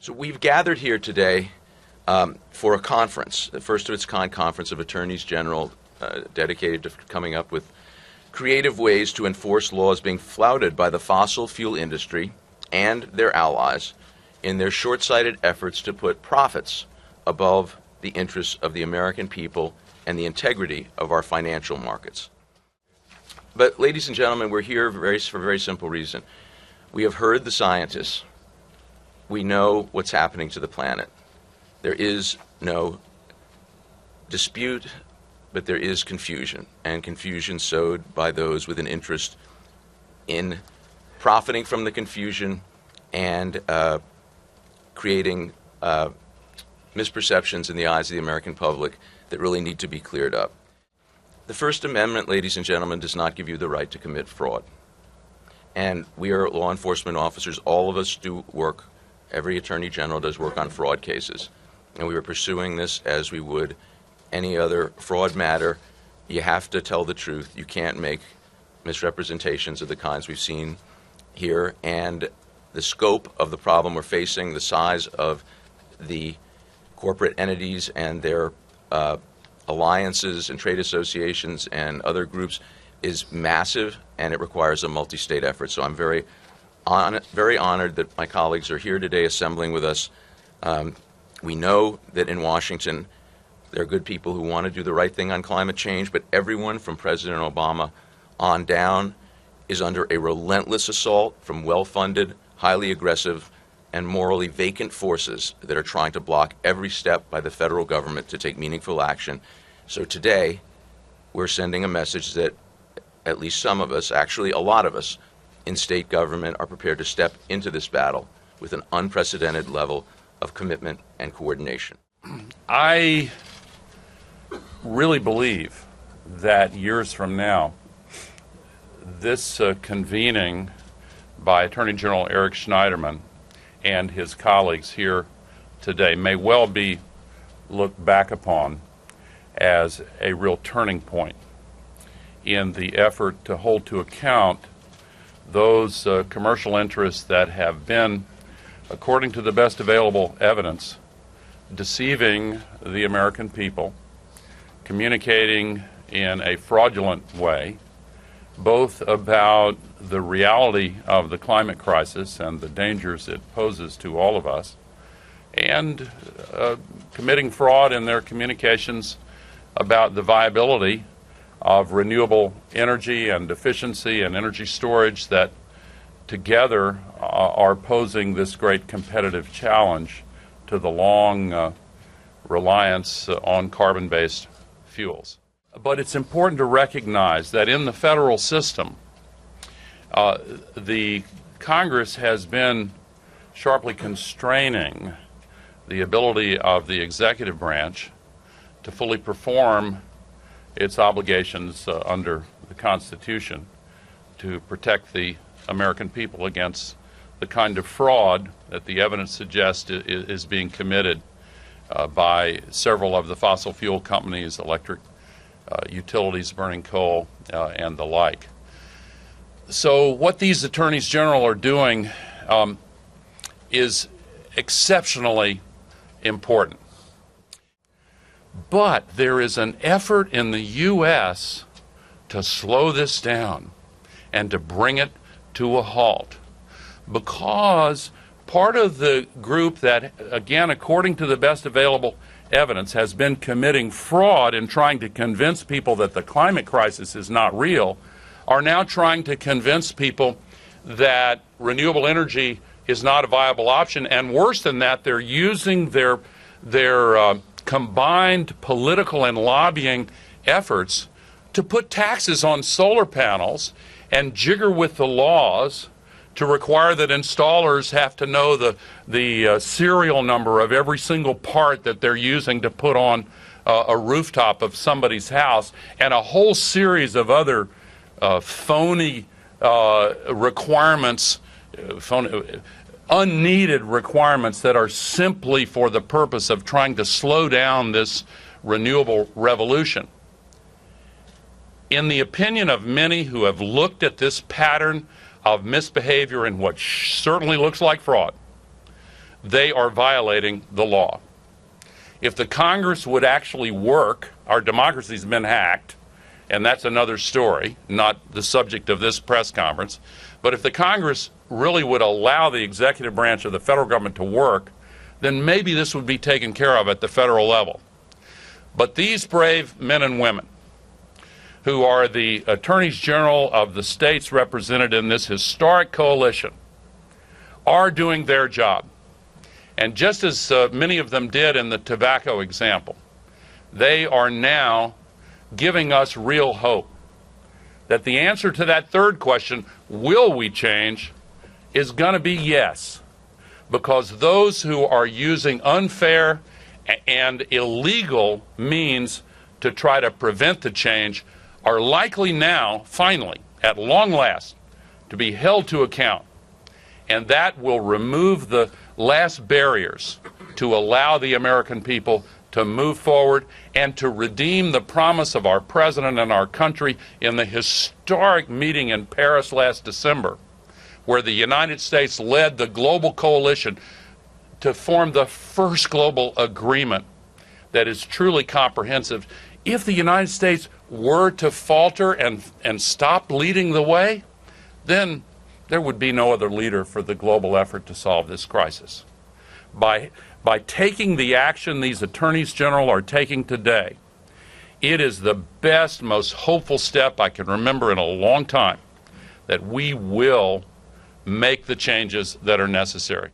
So we've gathered here today for a conference, the first of its kind conference of attorneys general dedicated to coming up with creative ways to enforce laws being flouted by the fossil fuel industry and their allies in their short-sighted efforts to put profits above the interests of the American people and the integrity of our financial markets. But, ladies and gentlemen, we're here for a very simple reason. We have heard the scientists. We know what's happening to the planet. There is no dispute, but there is confusion, and confusion sowed by those with an interest in profiting from the confusion and creating misperceptions in the eyes of the American public that really need to be cleared up. The First Amendment, ladies and gentlemen, does not give you the right to commit fraud. And we are law enforcement officers. All of us do work. Every attorney general does work on fraud cases. And we are pursuing this as we would any other fraud matter. You have to tell the truth. You can't make misrepresentations of the kinds we've seen here. And the scope of the problem we're facing, the size of the corporate entities and their alliances and trade associations and other groups is massive, and it requires a multi-state effort. So I'm very honored that my colleagues are here today assembling with us. We know that in Washington there are good people who want to do the right thing on climate change, but everyone from President Obama on down is under a relentless assault from well-funded, highly aggressive, and morally vacant forces that are trying to block every step by the federal government to take meaningful action. So today, we're sending a message that at least some of us, actually a lot of us, in state government are prepared to step into this battle with an unprecedented level of commitment and coordination. I really believe that years from now, this convening by Attorney General Eric Schneiderman and his colleagues here today may well be looked back upon as a real turning point in the effort to hold to account those commercial interests that have been, according to the best available evidence, deceiving the American people, communicating in a fraudulent way, both about the reality of the climate crisis and the dangers it poses to all of us, and committing fraud in their communications about the viability of renewable energy and efficiency and energy storage that together are posing this great competitive challenge to the long reliance on carbon-based fuels. But it's important to recognize that in the federal system, the Congress has been sharply constraining the ability of the executive branch to fully perform its obligations under the Constitution to protect the American people against the kind of fraud that the evidence suggests is being committed by several of the fossil fuel companies, electric utilities burning coal, and the like. So what these attorneys general are doing is exceptionally important. But there is an effort in the U.S. to slow this down and to bring it to a halt, because part of the group that, again, according to the best available evidence, has been committing fraud in trying to convince people that the climate crisis is not real, are now trying to convince people that renewable energy is not a viable option, and worse than that, they're using their combined political and lobbying efforts to put taxes on solar panels and jigger with the laws to require that installers have to know the serial number of every single part that they're using to put on a rooftop of somebody's house, and a whole series of other phony requirements, unneeded requirements that are simply for the purpose of trying to slow down this renewable revolution. In the opinion of many who have looked at this pattern of misbehavior in what certainly looks like fraud, they are violating the law. If the Congress would actually work, our democracy's been hacked, and that's another story, not the subject of this press conference. But if the Congress really would allow the executive branch of the federal government to work, then maybe this would be taken care of at the federal level. But these brave men and women, who are the attorneys general of the states represented in this historic coalition, are doing their job. And just as many of them did in the tobacco example, they are now giving us real hope that the answer to that third question, will we change, is going to be yes. Because those who are using unfair and illegal means to try to prevent the change are likely now, finally, at long last, to be held to account. And that will remove the last barriers to allow the American people to move forward and to redeem the promise of our president and our country in the historic meeting in Paris last December, where the United States led the global coalition to form the first global agreement that is truly comprehensive. If the United States were to falter and stop leading the way, then there would be no other leader for the global effort to solve this crisis. By taking the action these attorneys general are taking today, it is the best, most hopeful step I can remember in a long time that we will make the changes that are necessary.